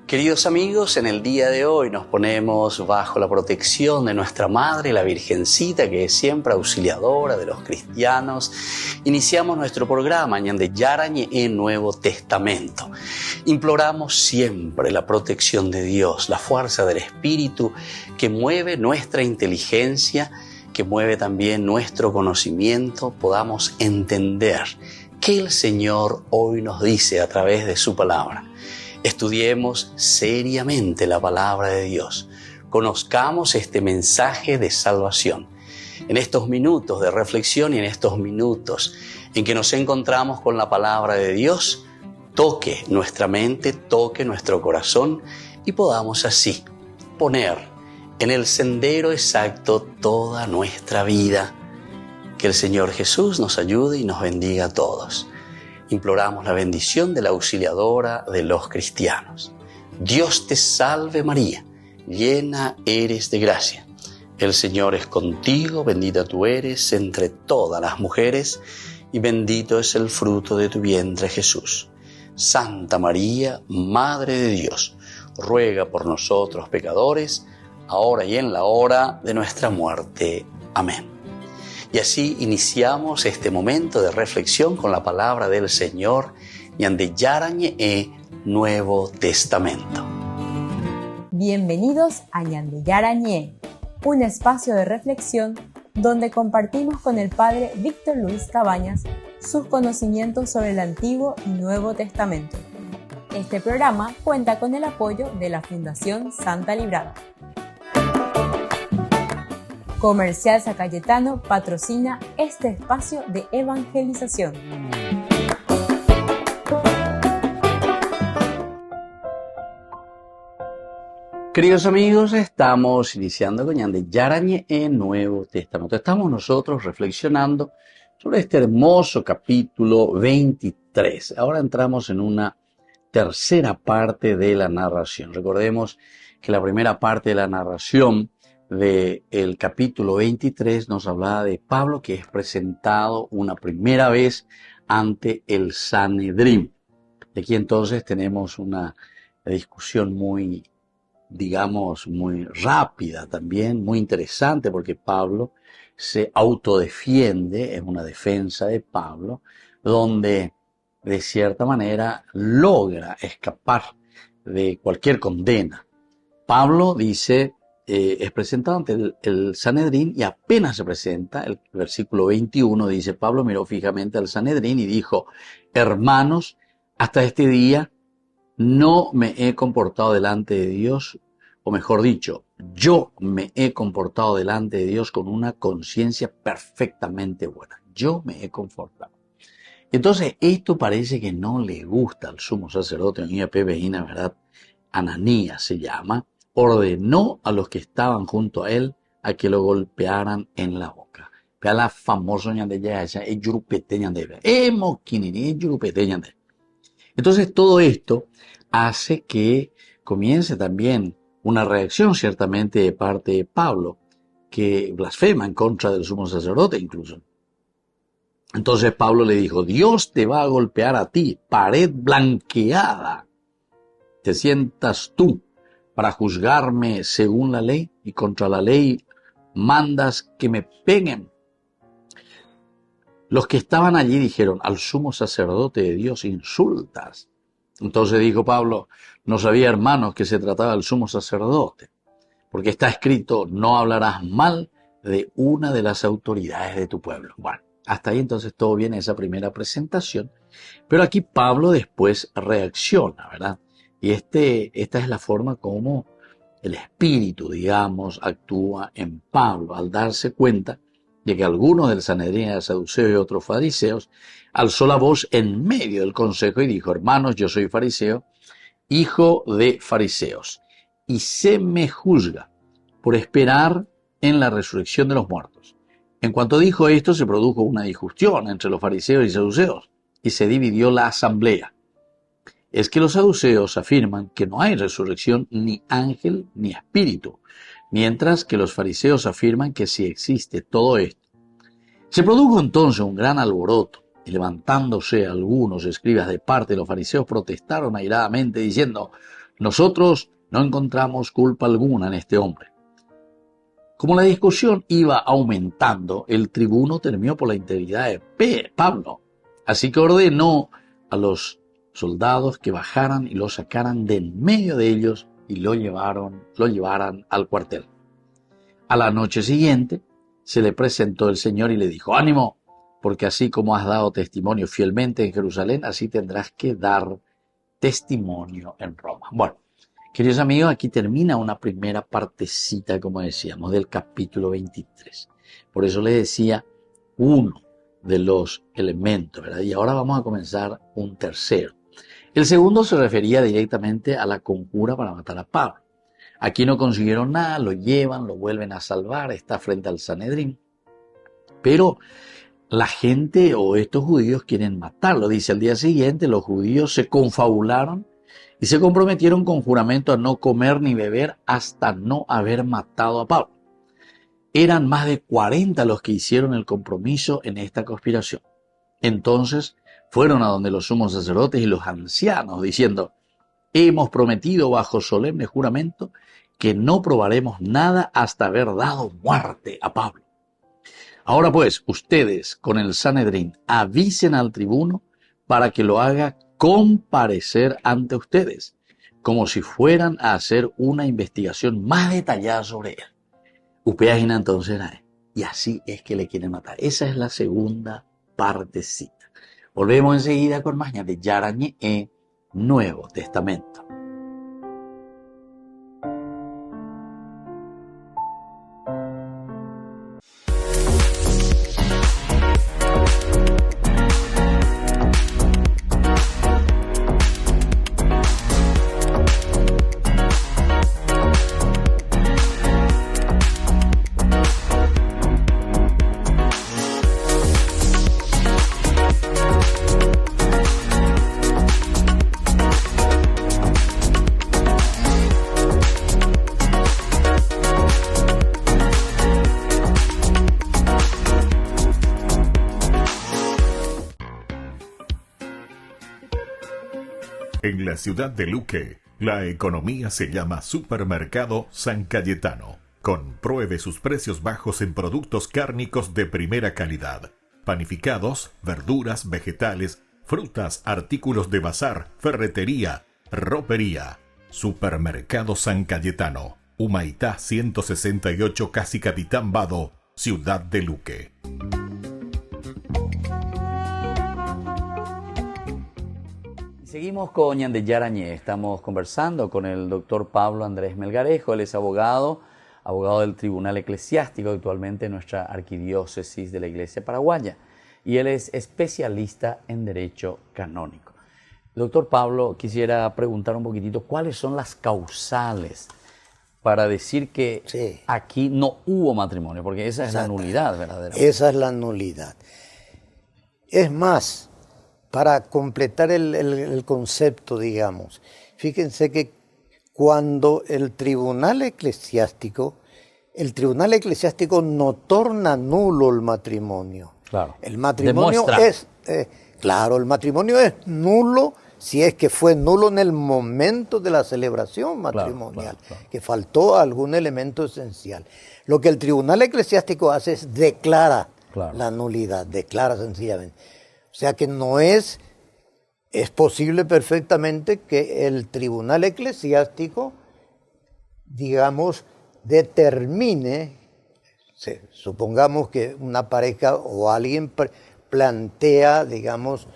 Queridos amigos, en el día de hoy nos ponemos bajo la protección de nuestra Madre, la Virgencita, que es siempre auxiliadora de los cristianos. Iniciamos nuestro programa Ñande Yarañe en Nuevo Testamento. Imploramos siempre la protección de Dios, la fuerza del Espíritu que mueve nuestra inteligencia, que mueve también nuestro conocimiento, podamos entender qué el Señor hoy nos dice a través de su palabra. Estudiemos seriamente la palabra de Dios. Conozcamos este mensaje de salvación. En estos minutos de reflexión y en estos minutos en que nos encontramos con la palabra de Dios, toque nuestra mente, toque nuestro corazón y podamos así poner en el sendero exacto toda nuestra vida. Que el Señor Jesús nos ayude y nos bendiga a todos. Imploramos la bendición de la auxiliadora de los cristianos. Dios te salve María, llena eres de gracia. El Señor es contigo, bendita tú eres entre todas las mujeres y bendito es el fruto de tu vientre Jesús. Santa María, Madre de Dios, ruega por nosotros pecadores, ahora y en la hora de nuestra muerte. Amén. Y así iniciamos este momento de reflexión con la palabra del Señor, Ñande Yarañe Nuevo Testamento. Bienvenidos a Ñande Yarañe, un espacio de reflexión donde compartimos con el Padre Víctor Luis Cabañas sus conocimientos sobre el Antiguo y Nuevo Testamento. Este programa cuenta con el apoyo de la Fundación Santa Librada. Comercial San Cayetano patrocina este espacio de evangelización. Queridos amigos, estamos iniciando con Ñande Yarañe en Nuevo Testamento. Estamos nosotros reflexionando sobre este hermoso capítulo 23. Ahora entramos en una tercera parte de la narración. Recordemos que la primera parte de la narración del capítulo 23 nos hablaba de Pablo, que es presentado una primera vez ante el Sanedrín. Aquí entonces tenemos una discusión muy rápida también, muy interesante, porque Pablo se autodefiende, es una defensa de Pablo, donde de cierta manera logra escapar de cualquier condena. Pablo dice, es presentado ante el Sanedrín y apenas se presenta, el versículo 21 dice, Pablo miró fijamente al Sanedrín y dijo, hermanos, hasta este día no me he comportado delante de Dios, o mejor dicho, yo me he comportado delante de Dios con una conciencia perfectamente buena. Yo me he comportado. Entonces, esto parece que no le gusta al sumo sacerdote, en IAP Vejina, ¿verdad? Ananías se llama. Ordenó a los que estaban junto a él a que lo golpearan en la boca. Vea la famosa ñande ya esa, Entonces todo esto hace que comience también una reacción ciertamente de parte de Pablo, que blasfema en contra del sumo sacerdote incluso. Entonces Pablo le dijo, Dios te va a golpear a ti, pared blanqueada. Te sientas tú para juzgarme según la ley y contra la ley mandas que me peguen. Los que estaban allí dijeron, al sumo sacerdote de Dios insultas. Entonces dijo Pablo, no sabía, hermanos, que se trataba del sumo sacerdote, porque está escrito, no hablarás mal de una de las autoridades de tu pueblo. Bueno, hasta ahí entonces todo bien esa primera presentación, pero aquí Pablo después reacciona, ¿verdad? Y esta es la forma como el Espíritu, digamos, actúa en Pablo, al darse cuenta de que algunos del Sanedrín eran saduceos y otros fariseos, alzó la voz en medio del consejo y dijo, hermanos, yo soy fariseo, hijo de fariseos, y se me juzga por esperar en la resurrección de los muertos. En cuanto dijo esto, se produjo una discusión entre los fariseos y saduceos, y se dividió la asamblea. Es que los saduceos afirman que no hay resurrección ni ángel ni espíritu, mientras que los fariseos afirman que sí existe todo esto. Se produjo entonces un gran alboroto, y levantándose algunos escribas de parte de los fariseos protestaron airadamente diciendo, Nosotros no encontramos culpa alguna en este hombre. Como la discusión iba aumentando, el tribuno temió por la integridad de Pablo. Así que ordenó a los soldados que bajaran y lo sacaran de en medio de ellos y lo llevaran al cuartel. A la noche siguiente se le presentó el Señor y le dijo: ánimo, porque así como has dado testimonio fielmente en Jerusalén, así tendrás que dar testimonio en Roma. Bueno, queridos amigos, aquí termina una primera partecita, como decíamos, del capítulo 23. Por eso les decía uno de los elementos, ¿verdad? Y ahora vamos a comenzar un tercero. El segundo se refería directamente a la conjura para matar a Pablo. Aquí no consiguieron nada, lo llevan, lo vuelven a salvar, está frente al Sanedrín. Pero la gente o estos judíos quieren matarlo. Dice, al día siguiente los judíos se confabularon y se comprometieron con juramento a no comer ni beber hasta no haber matado a Pablo. Eran más de 40 los que hicieron el compromiso en esta conspiración. Entonces fueron a donde los sumos sacerdotes y los ancianos, diciendo: hemos prometido bajo solemne juramento que no probaremos nada hasta haber dado muerte a Pablo. Ahora pues, ustedes con el Sanedrín avisen al tribuno para que lo haga comparecer ante ustedes, como si fueran a hacer una investigación más detallada sobre él. Upeagina entonces, y así es que le quieren matar. Esa es la segunda partecita. Volvemos enseguida con más de Yarañé Nuevo Testamento. En la ciudad de Luque, la economía se llama Supermercado San Cayetano. Compruebe sus precios bajos en productos cárnicos de primera calidad. Panificados, verduras, vegetales, frutas, artículos de bazar, ferretería, ropería. Supermercado San Cayetano, Humaitá 168, Casi Capitán Vado, ciudad de Luque. Seguimos con Ñande Yarañé. Estamos conversando con el doctor Pablo Andrés Melgarejo. Él es abogado del Tribunal Eclesiástico, actualmente en nuestra arquidiócesis de la Iglesia Paraguaya. Y él es especialista en Derecho Canónico. Doctor Pablo, quisiera preguntar un poquitito, ¿cuáles son las causales para decir que aquí no hubo matrimonio? Porque esa es la nulidad verdadera. Esa es la nulidad. Es más, para completar el concepto, digamos, fíjense que cuando el tribunal eclesiástico no torna nulo el matrimonio. Claro. El matrimonio Demuestra. el matrimonio es nulo si es que fue nulo en el momento de la celebración matrimonial, claro. Que faltó algún elemento esencial. Lo que el tribunal eclesiástico hace es declara la nulidad, declara sencillamente. O sea que es posible perfectamente que el tribunal eclesiástico, digamos, determine, supongamos que una pareja o alguien plantea, digamos,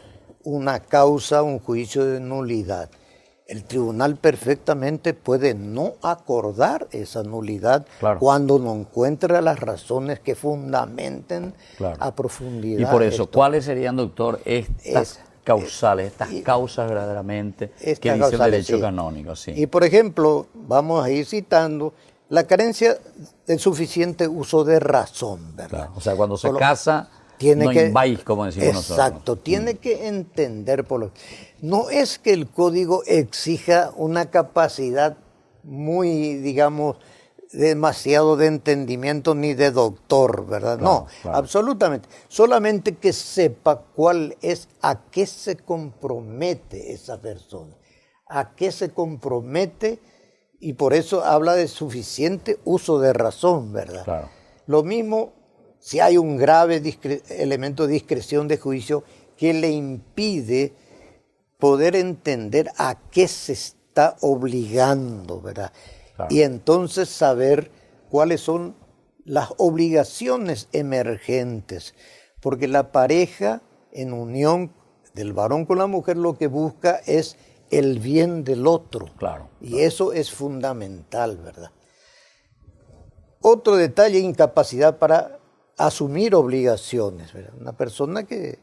una causa, un juicio de nulidad. El tribunal perfectamente puede no acordar esa nulidad cuando no encuentra las razones que fundamenten a profundidad. Y por eso, ¿cuáles serían, doctor, estas causales, estas causas verdaderamente que dice el derecho canónico? Sí. Y por ejemplo, vamos a ir citando la carencia del suficiente uso de razón, ¿verdad? Claro. O sea, cuando se casa, no inváis, como decimos nosotros. Exacto, tiene que entender no es que el código exija una capacidad muy, digamos, demasiado de entendimiento ni de doctor, ¿verdad? Claro, absolutamente. Solamente que sepa a qué se compromete esa persona. a qué se compromete, y por eso habla de suficiente uso de razón, ¿verdad? Claro. Lo mismo si hay un grave elemento de discreción de juicio que le impide poder entender a qué se está obligando, ¿verdad? Claro. Y entonces saber cuáles son las obligaciones emergentes, porque la pareja en unión del varón con la mujer lo que busca es el bien del otro. Claro. Y eso es fundamental, ¿verdad? Otro detalle, incapacidad para asumir obligaciones, ¿verdad? Una persona que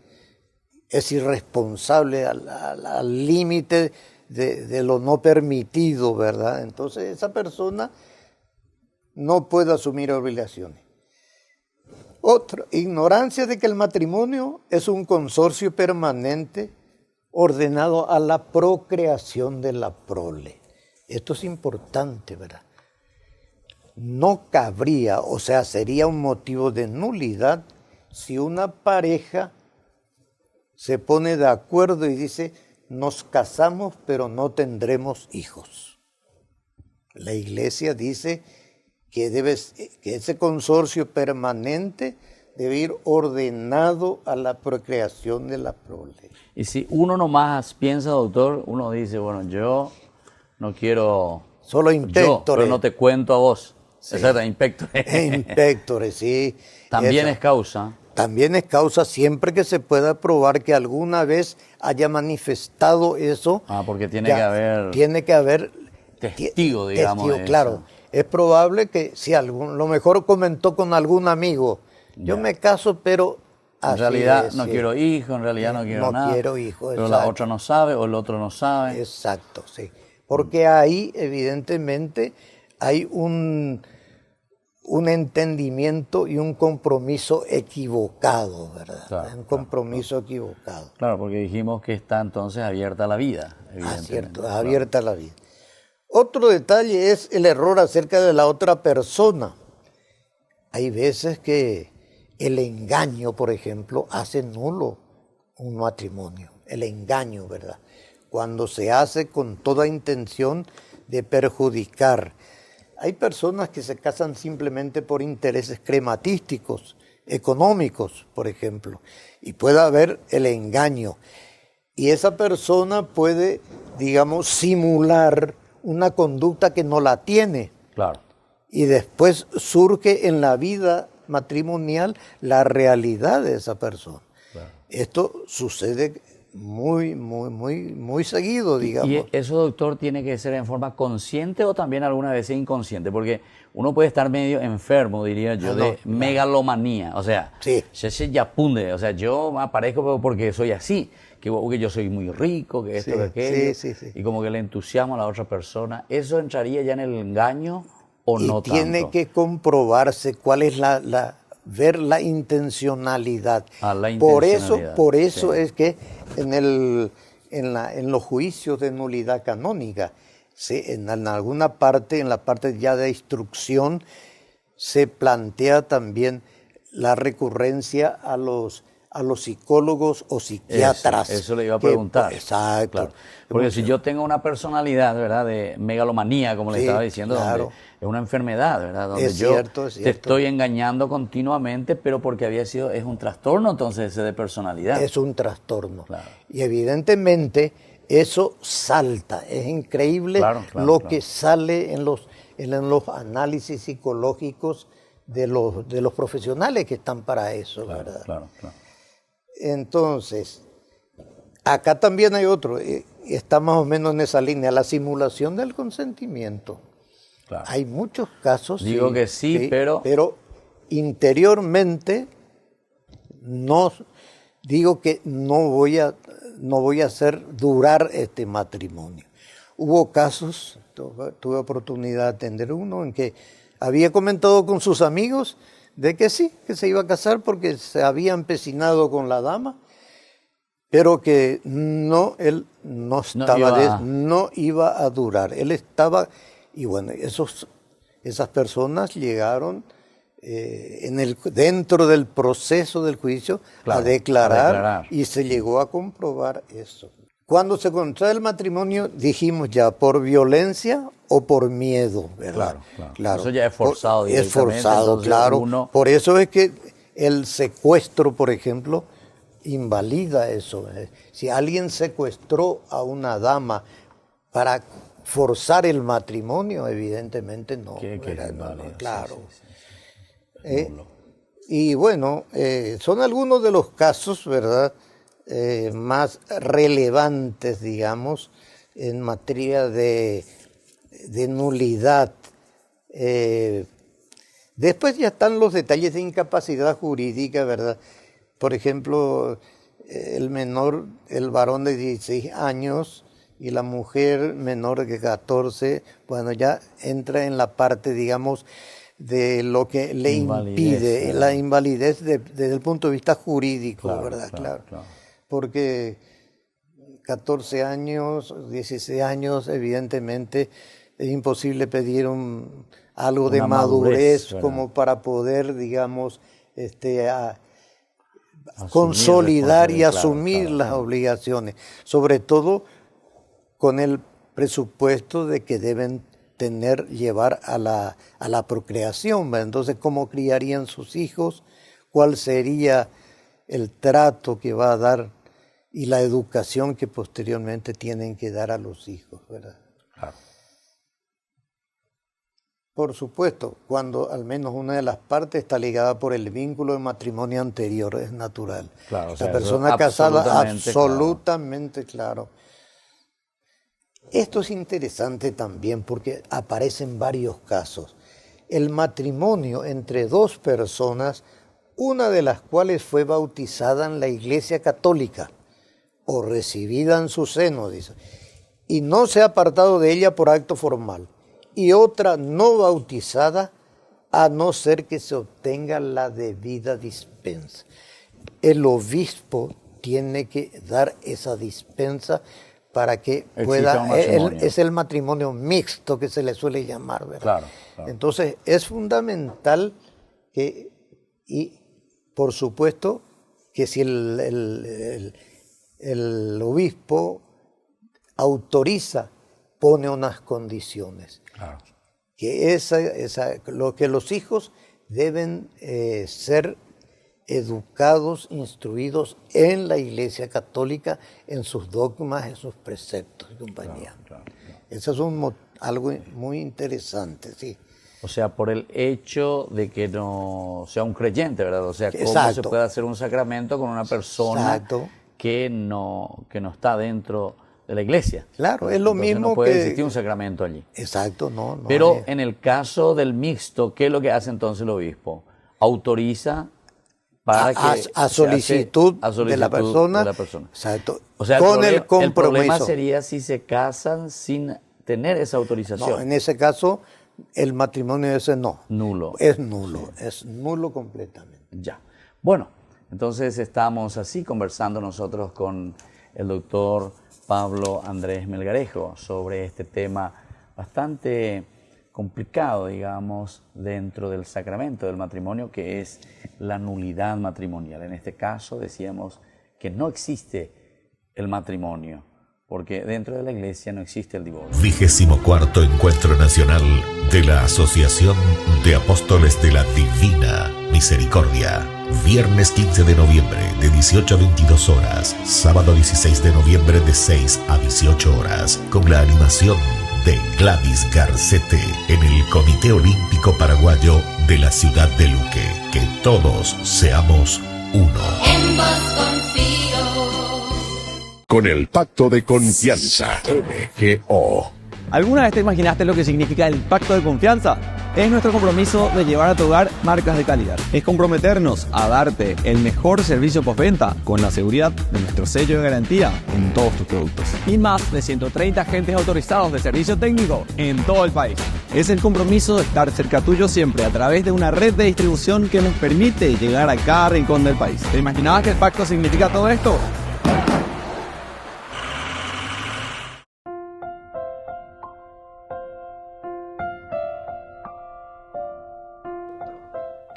es irresponsable al límite de lo no permitido, ¿verdad? Entonces esa persona no puede asumir obligaciones. Otra, ignorancia de que el matrimonio es un consorcio permanente ordenado a la procreación de la prole. Esto es importante, ¿verdad? No cabría, o sea, sería un motivo de nulidad si una pareja se pone de acuerdo y dice, nos casamos pero no tendremos hijos. La Iglesia dice que ese consorcio permanente debe ir ordenado a la procreación de la prole. Y si uno nomás piensa, doctor, uno dice, bueno, yo no quiero... Solo impectore. Pero no te cuento a vos. Sí. Exacto, impectore. Impectore, sí. También Esa. es causa. También es causa siempre que se pueda probar que alguna vez haya manifestado eso. Porque tiene que haber testigo, digamos. Testigo, claro. Es probable que si lo mejor comentó con algún amigo, yo me caso, pero en realidad no quiero hijos, en realidad no quiero nada. No quiero hijos, pero exacto. la otra no sabe o el otro no sabe. Exacto, sí. Porque ahí evidentemente hay un entendimiento y un compromiso equivocado, ¿verdad? Claro, un compromiso equivocado. Claro, porque dijimos que está entonces abierta la vida, evidentemente. Cierto, abierta la vida. Otro detalle es el error acerca de la otra persona. Hay veces que el engaño, por ejemplo, hace nulo un matrimonio. El engaño, ¿verdad? Cuando se hace con toda intención de perjudicar. Hay personas que se casan simplemente por intereses crematísticos, económicos, por ejemplo, y puede haber el engaño. Y esa persona puede, digamos, simular una conducta que no la tiene. Claro. Y después surge en la vida matrimonial la realidad de esa persona. Claro. Esto sucede muy seguido, digamos. ¿Y eso, doctor, tiene que ser en forma consciente o también alguna vez inconsciente? Porque uno puede estar medio enfermo, diría yo, de megalomanía. O sea, sí. O sea, yo me aparezco porque soy así, que yo soy muy rico, que esto, que aquello. Sí. Y como que le entusiasmo a la otra persona. ¿Eso entraría ya en el engaño o no tanto? Y tiene que comprobarse cuál es ver la intencionalidad. La intencionalidad. Por eso es que en los juicios de nulidad canónica, en alguna parte, en la parte ya de instrucción, se plantea también la recurrencia a los psicólogos o psiquiatras. Eso le iba a preguntar. Exacto. Claro. Porque si yo tengo una personalidad, ¿verdad?, de megalomanía, como le estaba diciendo, claro. donde es una enfermedad, ¿verdad?, donde es yo cierto. te estoy engañando continuamente, pero porque es un trastorno entonces ese de personalidad. Es un trastorno. Claro. Y evidentemente eso salta. Es increíble que sale en los análisis psicológicos de los profesionales que están para eso, ¿verdad? Claro. Entonces, acá también hay otro, está más o menos en esa línea, la simulación del consentimiento. Claro. Hay muchos casos. Digo que sí, pero interiormente no digo que no voy a hacer durar este matrimonio. Hubo casos, tuve oportunidad de atender uno en que había comentado con sus amigos de que sí, que se iba a casar porque se había empecinado con la dama, pero que él no iba a durar. Él estaba, y bueno, esas personas llegaron dentro del proceso del juicio a declarar y se llegó a comprobar eso. Cuando se contrae el matrimonio, dijimos ya, por violencia o por miedo, ¿verdad? Claro. Eso ya es forzado Es forzado, claro. Por eso es que el secuestro, por ejemplo, invalida eso. Si alguien secuestró a una dama para forzar el matrimonio, evidentemente no. Claro. Y bueno, son algunos de los casos, ¿verdad?, más relevantes, digamos, en materia de nulidad. Después ya están los detalles de incapacidad jurídica, ¿verdad? Por ejemplo, el menor, el varón de 16 años y la mujer menor de 14, bueno, ya entra en la parte, digamos, de lo que le impide, la invalidez desde el punto de vista jurídico, ¿verdad? Claro. Porque 14 años, 16 años, evidentemente es imposible pedir algo de madurez como para poder, digamos, consolidar y asumir las obligaciones, sobre todo con el presupuesto de que deben llevar a la procreación, ¿verdad? Entonces, ¿cómo criarían sus hijos? ¿Cuál sería el trato que va a dar y la educación que posteriormente tienen que dar a los hijos, ¿verdad? Claro. Por supuesto, cuando al menos una de las partes está ligada por el vínculo de matrimonio anterior, es natural. Claro, la persona casada, absolutamente claro. Esto es interesante también porque aparecen varios casos. El matrimonio entre dos personas, una de las cuales fue bautizada en la Iglesia Católica o recibida en su seno, dice, y no se ha apartado de ella por acto formal, y otra no bautizada, a no ser que se obtenga la debida dispensa. El obispo tiene que dar esa dispensa para que pueda, es el matrimonio mixto que se le suele llamar, ¿verdad? Claro. Entonces es fundamental que, y por supuesto que si el obispo autoriza, pone unas condiciones. Claro. Que lo que los hijos deben ser educados, instruidos en la Iglesia Católica, en sus dogmas, en sus preceptos y compañía. Claro. Eso es algo muy interesante, sí. O sea, por el hecho de que no sea un creyente, ¿verdad? O sea, ¿cómo se puede hacer un sacramento con una persona que no está dentro de la iglesia? Claro, es lo mismo no puede existir un sacramento allí. Exacto, no. Pero en el caso del mixto, ¿qué es lo que hace entonces el obispo? Autoriza para que a solicitud de la persona. Exacto. O sea, con el compromiso. El problema sería si se casan sin tener esa autorización. No, en ese caso, el matrimonio ese no. Nulo. Es nulo, es nulo completamente. Ya. Bueno, entonces estamos así conversando nosotros con el doctor Pablo Andrés Melgarejo sobre este tema bastante complicado, digamos, dentro del sacramento del matrimonio, que es la nulidad matrimonial. En este caso decíamos que no existe el matrimonio, porque dentro de la iglesia no existe el divorcio. 24º Encuentro Nacional de la Asociación de Apóstoles de la Divina Misericordia. Viernes 15 de noviembre de 18 a 22 horas. Sábado 16 de noviembre de 6 a 18 horas. Con la animación de Gladys Garcete en el Comité Olímpico Paraguayo de la ciudad de Luque. Que todos seamos uno. En vos confío. Con el Pacto de Confianza, MGO. ¿Alguna vez te imaginaste lo que significa el Pacto de Confianza? Es nuestro compromiso de llevar a tu hogar marcas de calidad. Es comprometernos a darte el mejor servicio postventa con la seguridad de nuestro sello de garantía en todos tus productos. Y más de 130 agentes autorizados de servicio técnico en todo el país. Es el compromiso de estar cerca tuyo siempre a través de una red de distribución que nos permite llegar a cada rincón del país. ¿Te imaginabas que el pacto significa todo esto?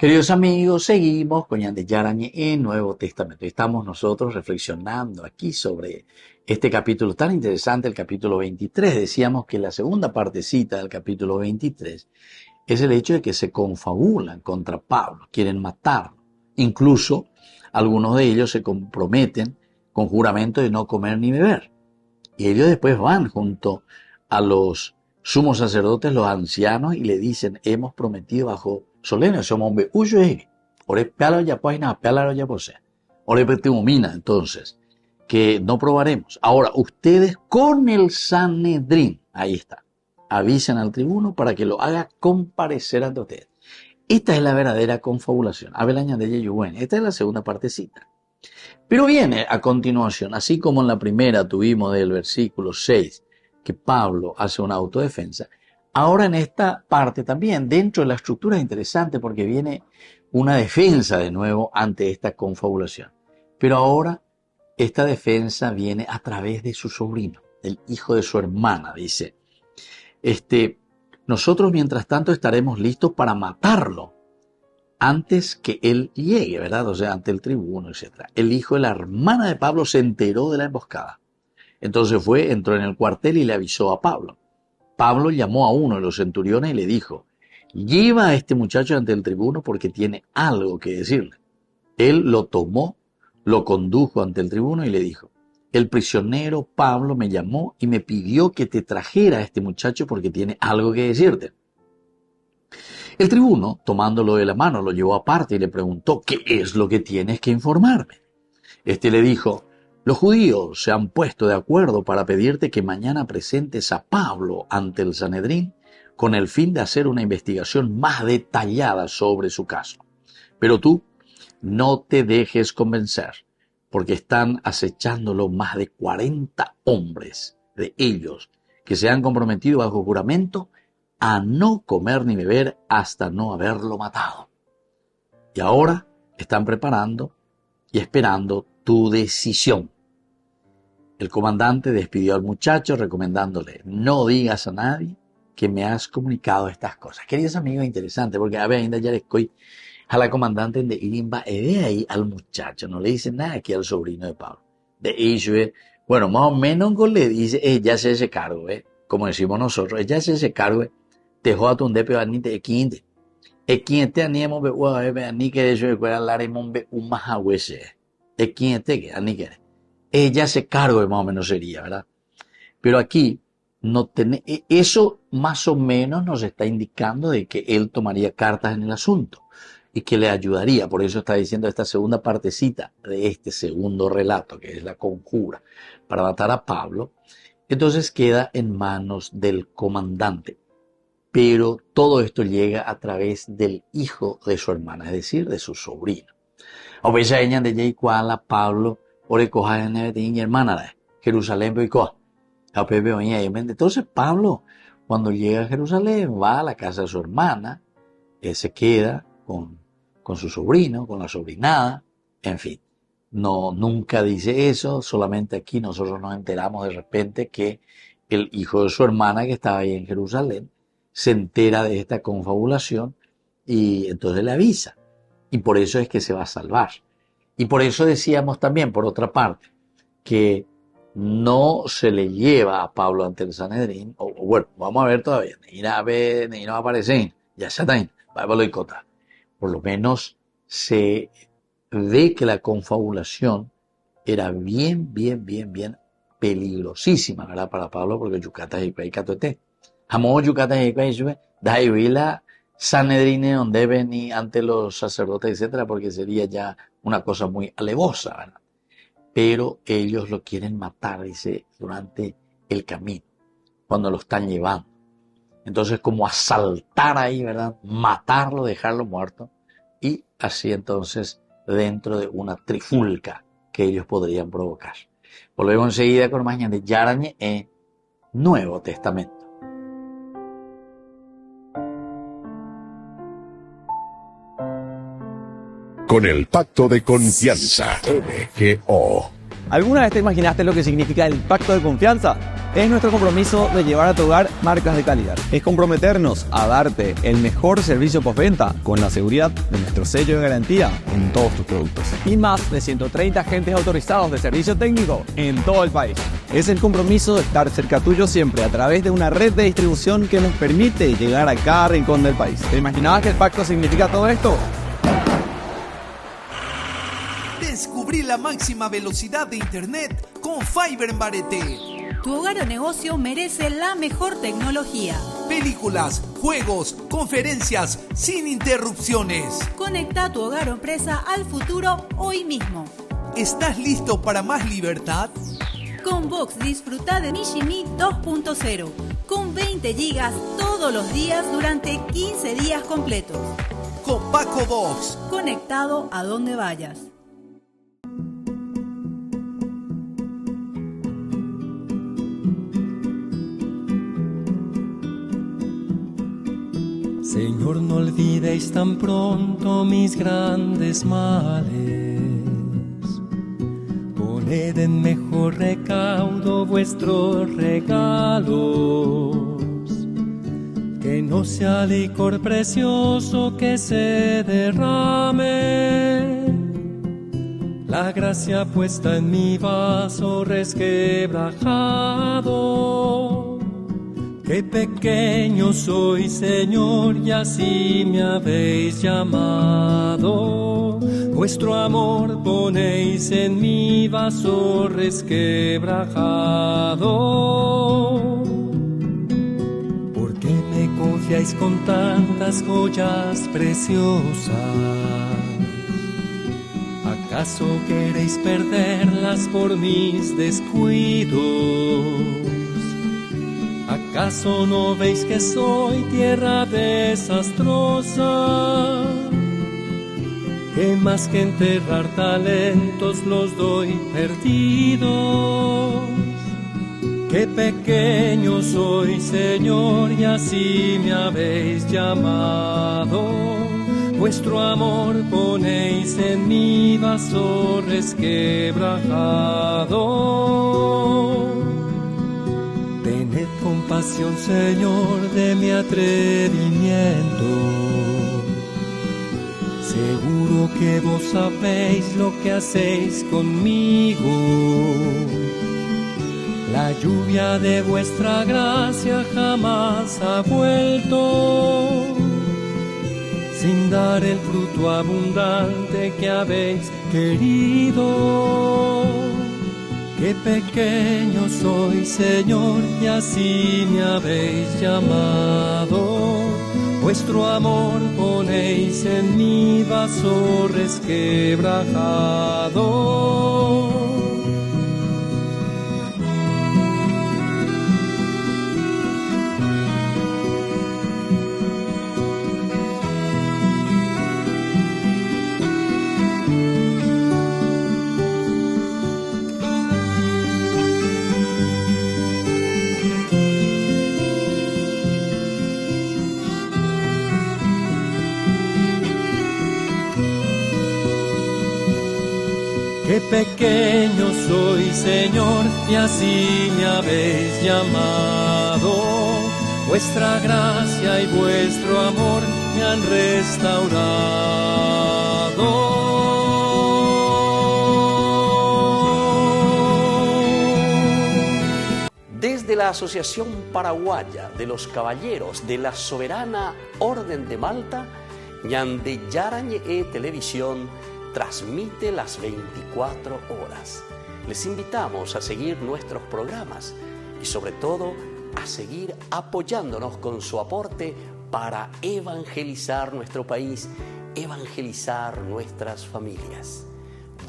Queridos amigos, seguimos con Ñande Yarañe en Nuevo Testamento. Estamos nosotros reflexionando aquí sobre este capítulo tan interesante, el capítulo 23. Decíamos que la segunda partecita del capítulo 23 es el hecho de que se confabulan contra Pablo, quieren matarlo. Incluso algunos de ellos se comprometen con juramento de no comer ni beber. Y ellos después van junto a los sumos sacerdotes, los ancianos, y le dicen, hemos prometido bajo solemne, somos hombre huyo, ore pealo ya paina, pealo ya posee. Ore petumina, entonces, que no probaremos. Ahora, ustedes con el Sanedrín, ahí está, avisen al tribuno para que lo haga comparecer ante ustedes. Esta es la verdadera confabulación. Esta es la segunda partecita. Pero viene a continuación, así como en la primera tuvimos del versículo 6, que Pablo hace una autodefensa, ahora en esta parte también, dentro de la estructura es interesante porque viene una defensa de nuevo ante esta confabulación. Pero ahora esta defensa viene a través de su sobrino, el hijo de su hermana, dice. Nosotros mientras tanto estaremos listos para matarlo antes que él llegue, ¿verdad? O sea, ante el tribuno, etc. El hijo de la hermana de Pablo se enteró de la emboscada. Entonces entró en el cuartel y le avisó a Pablo. Pablo llamó a uno de los centuriones y le dijo, lleva a este muchacho ante el tribuno porque tiene algo que decirle. Él lo tomó, lo condujo ante el tribuno y le dijo, el prisionero Pablo me llamó y me pidió que te trajera a este muchacho porque tiene algo que decirte. El tribuno, tomándolo de la mano, lo llevó aparte y le preguntó, ¿qué es lo que tienes que informarme? Le dijo, los judíos se han puesto de acuerdo para pedirte que mañana presentes a Pablo ante el Sanedrín con el fin de hacer una investigación más detallada sobre su caso. Pero tú no te dejes convencer, porque están acechándolo más de 40 hombres de ellos que se han comprometido bajo juramento a no comer ni beber hasta no haberlo matado. Y ahora están preparando y esperando tu decisión. El comandante despidió al muchacho recomendándole, no digas a nadie que me has comunicado estas cosas. Queridos amigos, interesante, porque a ver, ainda ya estoy a la comandante de Irimba y de ahí al muchacho, no le dice nada aquí al sobrino de Pablo. De hecho, bueno, más o menos le dice, ella se hace cargo, como decimos nosotros, ella se hace cargo, te joda tu depe a ni te quinte. Quinte animo be ni que eso recuerda la remombe un mahahuese. Quinte que ani que ella se cargo más o menos sería, ¿verdad? Pero aquí eso más o menos nos está indicando de que él tomaría cartas en el asunto y que le ayudaría. Por eso está diciendo esta segunda partecita de este segundo relato, que es la conjura para matar a Pablo. Entonces queda en manos del comandante. Pero todo esto llega a través del hijo de su hermana, es decir, de su sobrino. O veis a ella de Jay Kuala, Pablo, ore coja en el hermana, Jerusalén, entonces Pablo, cuando llega a Jerusalén, va a la casa de su hermana, se queda con su sobrino, con la sobrinada, en fin. No, nunca dice eso, solamente aquí nosotros nos enteramos de repente que el hijo de su hermana que estaba ahí en Jerusalén se entera de esta confabulación y entonces le avisa. Y por eso es que se va a salvar. Y por eso decíamos también, por otra parte, que no se le lleva a Pablo ante el Sanedrín, o bueno, vamos a ver todavía, ni no aparece, ya está ahí, va a boicotar. Por lo menos se ve que la confabulación era bien peligrosísima, ¿verdad? Para Pablo, porque Yucatán y Paicatote. Jamón Yucatán y Paicatote, da ahí la Sanedrín donde venir ante los sacerdotes, etcétera, porque sería ya una cosa muy alevosa, ¿verdad? Pero ellos lo quieren matar, dice, durante el camino, cuando lo están llevando. Entonces, como asaltar ahí, ¿verdad? Matarlo, dejarlo muerto, y así entonces dentro de una trifulca que ellos podrían provocar. Volvemos enseguida con más de Yarañe en Nuevo Testamento. Con el pacto de confianza, MGO. ¿Alguna vez te imaginaste lo que significa el pacto de confianza? Es nuestro compromiso de llevar a tu hogar marcas de calidad. Es comprometernos a darte el mejor servicio postventa con la seguridad de nuestro sello de garantía en todos tus productos. Y más de 130 agentes autorizados de servicio técnico en todo el país. Es el compromiso de estar cerca tuyo siempre a través de una red de distribución que nos permite llegar a cada rincón del país. ¿Te imaginabas que el pacto significa todo esto? Descubrí la máxima velocidad de internet con Fiber en Barete. Tu hogar o negocio merece la mejor tecnología. Películas, juegos, conferencias, sin interrupciones. Conecta tu hogar o empresa al futuro hoy mismo. ¿Estás listo para más libertad? Con Vox disfruta de Mishimi 2.0 con 20 gigas todos los días durante 15 días completos. Con Paco Vox. Conectado a donde vayas. Señor, no olvidéis tan pronto mis grandes males. Poned en mejor recaudo vuestros regalos. Que no sea licor precioso que se derrame. La gracia puesta en mi vaso resquebrajado. Qué pequeño soy, Señor, y así me habéis llamado. Vuestro amor ponéis en mi vaso resquebrajado. ¿Por qué me confiáis con tantas joyas preciosas? ¿Acaso queréis perderlas por mis descuidos? ¿Acaso no veis que soy tierra desastrosa? Que más que enterrar talentos los doy perdidos. Qué pequeño soy, Señor, y así me habéis llamado. Vuestro amor ponéis en mi vaso resquebrajado. Tened compasión, Señor, de mi atrevimiento. Seguro que vos sabéis lo que hacéis conmigo. La lluvia de vuestra gracia jamás ha vuelto, sin dar el fruto abundante que habéis querido. Qué pequeño soy, Señor, y así me habéis llamado. Vuestro amor ponéis en mi vaso resquebrajado. Qué pequeño soy, Señor, y así me habéis llamado. Vuestra gracia y vuestro amor me han restaurado. Desde la Asociación Paraguaya de los Caballeros de la Soberana Orden de Malta, Ñande Yarañe Televisión transmite las 24 horas. Les invitamos a seguir nuestros programas y sobre todo a seguir apoyándonos con su aporte para evangelizar nuestro país, evangelizar nuestras familias.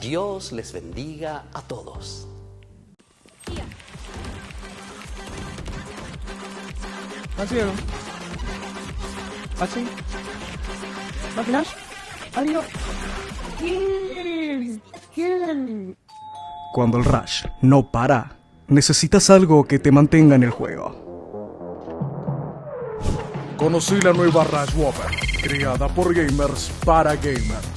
Dios les bendiga a todos. Así es. Así. ¿Máquinas? Adiós. Cuando el rush no para, necesitas algo que te mantenga en el juego. Conocí la nueva Rush Whopper, creada por gamers para gamers.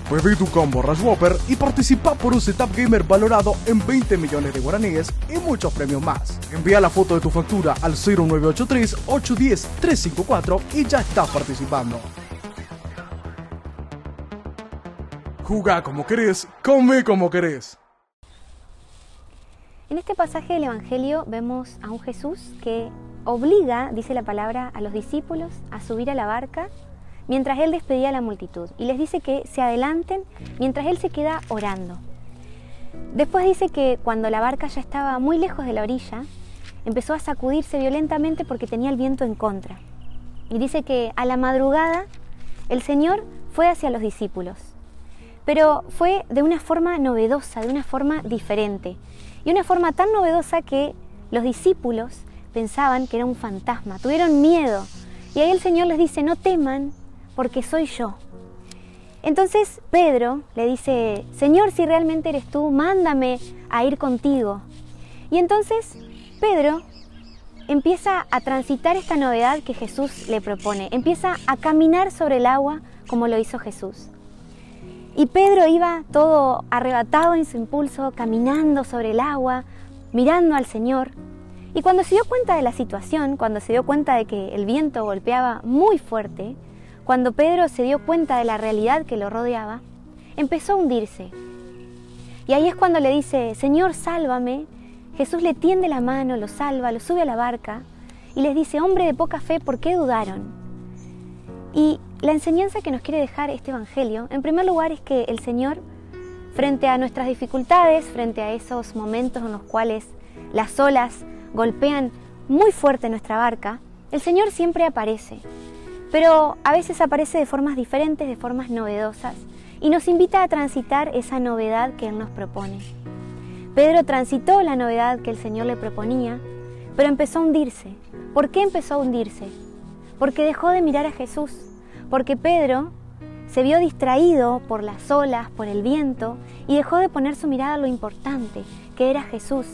Pedí tu combo Rush Whopper y participa por un setup gamer valorado en 20 millones de guaraníes y muchos premios más. Envía la foto de tu factura al 0983-810-354 y ya estás participando. Jugá como querés, come como querés. En este pasaje del Evangelio vemos a un Jesús que obliga, dice la palabra, a los discípulos a subir a la barca mientras Él despedía a la multitud y les dice que se adelanten mientras Él se queda orando. Después dice que cuando la barca ya estaba muy lejos de la orilla, empezó a sacudirse violentamente porque tenía el viento en contra. Y dice que a la madrugada el Señor fue hacia los discípulos, pero fue de una forma novedosa, de una forma diferente, y una forma tan novedosa que los discípulos pensaban que era un fantasma, tuvieron miedo, y ahí el Señor les dice: no teman, porque soy yo. Entonces Pedro le dice: Señor, si realmente eres tú, mándame a ir contigo. Y entonces Pedro empieza a transitar esta novedad que Jesús le propone, empieza a caminar sobre el agua como lo hizo Jesús. Y Pedro iba todo arrebatado en su impulso, caminando sobre el agua, mirando al Señor. Y cuando se dio cuenta de la situación, cuando se dio cuenta de que el viento golpeaba muy fuerte, cuando Pedro se dio cuenta de la realidad que lo rodeaba, empezó a hundirse. Y ahí es cuando le dice: Señor, sálvame. Jesús le tiende la mano, lo salva, lo sube a la barca y les dice: hombre de poca fe, ¿por qué dudaron? Y la enseñanza que nos quiere dejar este Evangelio, en primer lugar, es que el Señor, frente a nuestras dificultades, frente a esos momentos en los cuales las olas golpean muy fuerte nuestra barca, el Señor siempre aparece. Pero a veces aparece de formas diferentes, de formas novedosas, y nos invita a transitar esa novedad que Él nos propone. Pedro transitó la novedad que el Señor le proponía, pero empezó a hundirse. ¿Por qué empezó a hundirse? Porque dejó de mirar a Jesús, porque Pedro se vio distraído por las olas, por el viento, y dejó de poner su mirada a lo importante, que era Jesús.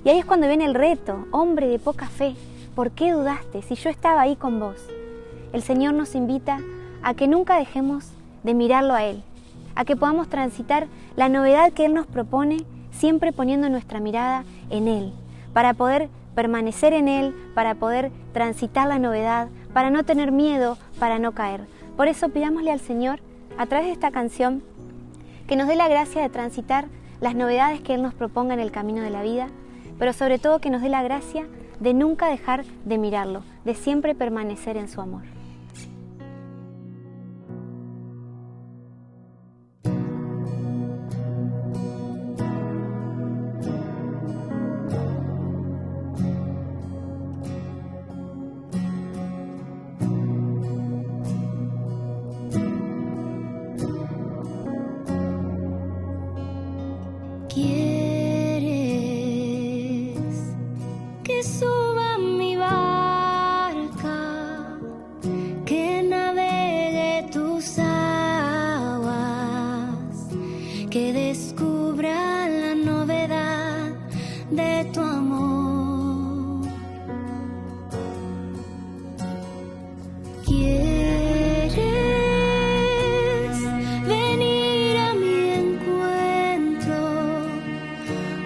Y ahí es cuando viene el reto: hombre de poca fe, ¿por qué dudaste si yo estaba ahí con vos? El Señor nos invita a que nunca dejemos de mirarlo a Él, a que podamos transitar la novedad que Él nos propone, siempre poniendo nuestra mirada en Él, para poder permanecer en Él, para poder transitar la novedad, para no tener miedo, para no caer. Por eso pidámosle al Señor, a través de esta canción, que nos dé la gracia de transitar las novedades que Él nos proponga en el camino de la vida, pero sobre todo que nos dé la gracia de nunca dejar de mirarlo, de siempre permanecer en su amor. Suba mi barca, que navegue tus aguas, que descubra la novedad de tu amor. ¿Quieres venir a mi encuentro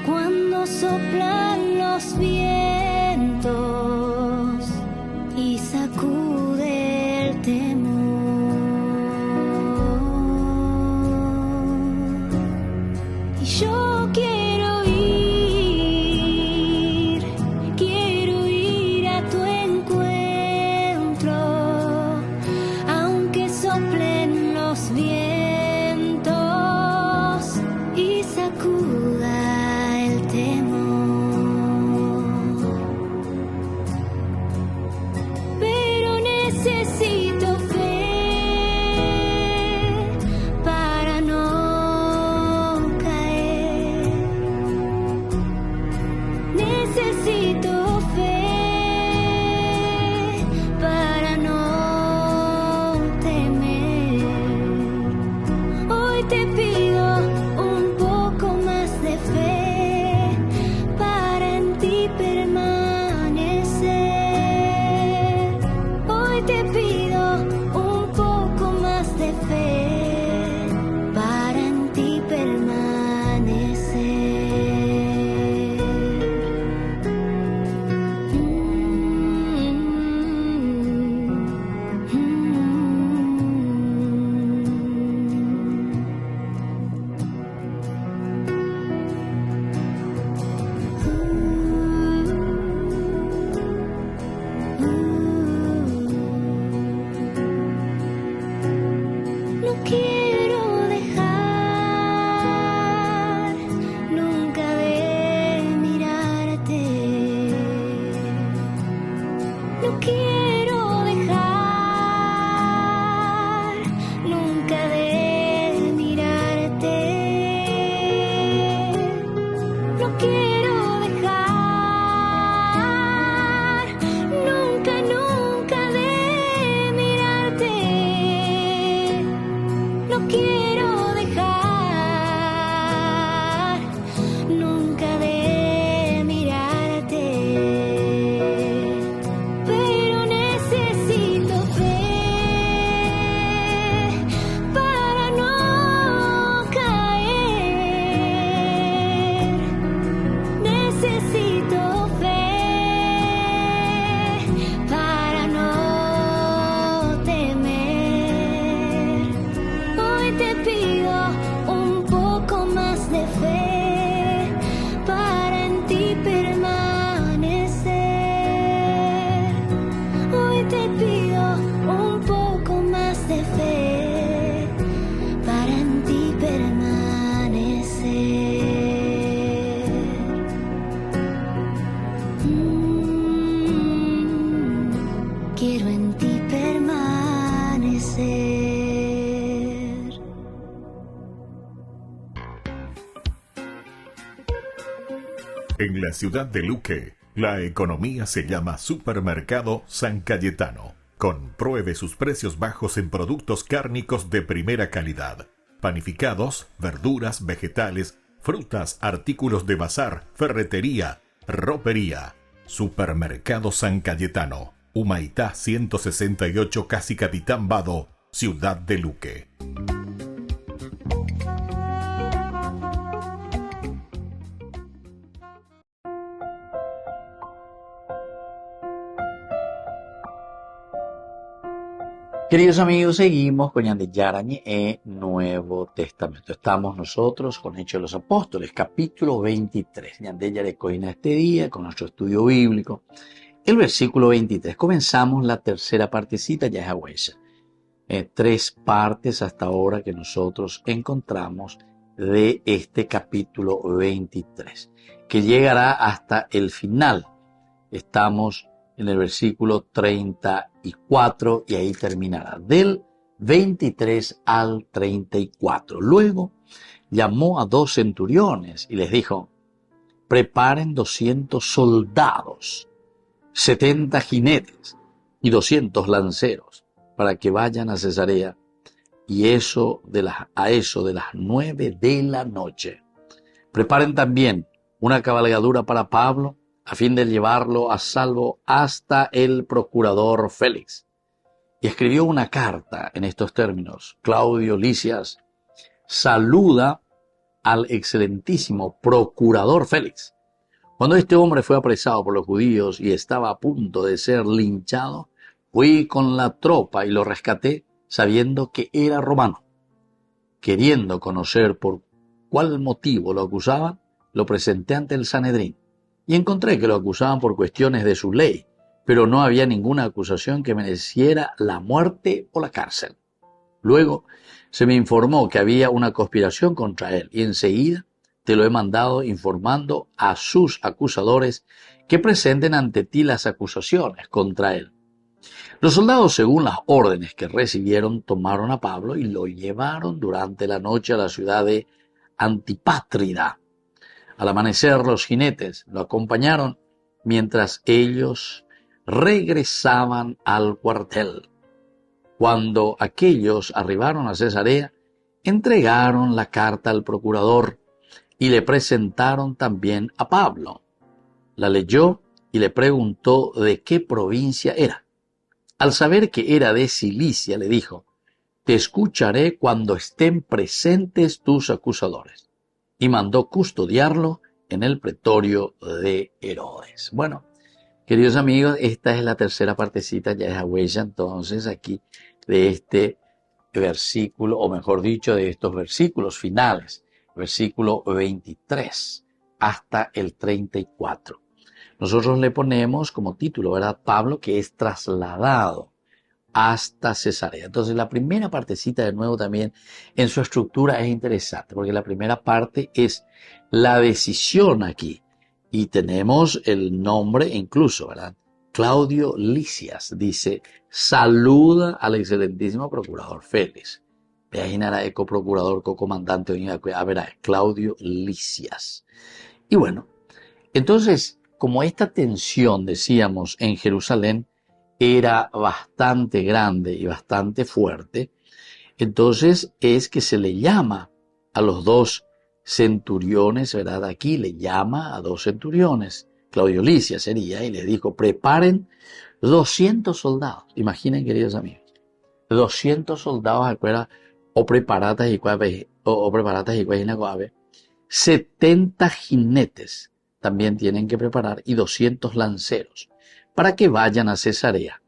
cuando soplan los vientos y sacude el temor? Y yo quiero ir a tu encuentro, aunque soplen los vientos y sacuda el temor. Necesito fe. te pido un poco más de fe para en ti permanecer. Quiero en ti permanecer. En la ciudad de Luque, la economía se llama Supermercado San Cayetano. Compruebe sus precios bajos en productos cárnicos de primera calidad. Panificados, verduras, vegetales, frutas, artículos de bazar, ferretería, ropería. Supermercado San Cayetano. Humaitá 168, Casi Capitán Vado, ciudad de Luque. Queridos amigos, seguimos con Ñande Yarañe en Nuevo Testamento. Estamos nosotros con Hechos de los Apóstoles, capítulo 23. Ñande Yarecoina este día con nuestro estudio bíblico. El versículo 23. Comenzamos la tercera partecita, ya es agüella. 3 partes hasta ahora que nosotros encontramos de este capítulo 23, que llegará hasta el final. Estamos en el versículo 34 y ahí terminará, del 23 al 34. Luego llamó a 2 centuriones y les dijo: preparen 200 soldados, 70 jinetes y 200 lanceros para que vayan a Cesarea y a eso de las 9 de la noche. Preparen también una cabalgadura para Pablo, a fin de llevarlo a salvo hasta el procurador Félix. Y escribió una carta en estos términos: Claudio Lisias saluda al excelentísimo procurador Félix. Cuando este hombre fue apresado por los judíos y estaba a punto de ser linchado, fui con la tropa y lo rescaté, sabiendo que era romano. Queriendo conocer por cuál motivo lo acusaban, lo presenté ante el Sanedrín. Y encontré que lo acusaban por cuestiones de su ley, pero no había ninguna acusación que mereciera la muerte o la cárcel. Luego se me informó que había una conspiración contra él, y enseguida te lo he mandado informando a sus acusadores que presenten ante ti las acusaciones contra él. Los soldados, según las órdenes que recibieron, tomaron a Pablo y lo llevaron durante la noche a la ciudad de Antipátrida. Al amanecer, los jinetes lo acompañaron mientras ellos regresaban al cuartel. Cuando aquellos arribaron a Cesarea, entregaron la carta al procurador y le presentaron también a Pablo. La leyó y le preguntó de qué provincia era. Al saber que era de Cilicia, le dijo: te escucharé cuando estén presentes tus acusadores. Y mandó custodiarlo en el pretorio de Herodes. Bueno, queridos amigos, esta es la tercera partecita, ya es agüella entonces aquí de este versículo, o mejor dicho, de estos versículos finales, versículo 23 hasta el 34. Nosotros le ponemos como título, ¿verdad? Pablo, que es trasladado hasta Cesarea. Entonces la primera partecita de nuevo también en su estructura es interesante, porque la primera parte es la decisión aquí. Y tenemos el nombre incluso, ¿verdad? Claudio Lisias dice: saluda al excelentísimo procurador Félix. Veajinara eco procurador co-comandante Claudio Lisias. Y bueno, entonces, como esta tensión, decíamos, en Jerusalén era bastante grande y bastante fuerte, entonces es que se le llama a los 2 centuriones, ¿verdad? Aquí le llama a 2 centuriones, Claudio Lisias sería, y les dijo: preparen 200 soldados. Imaginen, queridos amigos, 200 soldados, acuerda, o preparatas y cuave, 70 jinetes también tienen que preparar, y 200 lanceros, para que vayan a Cesarea,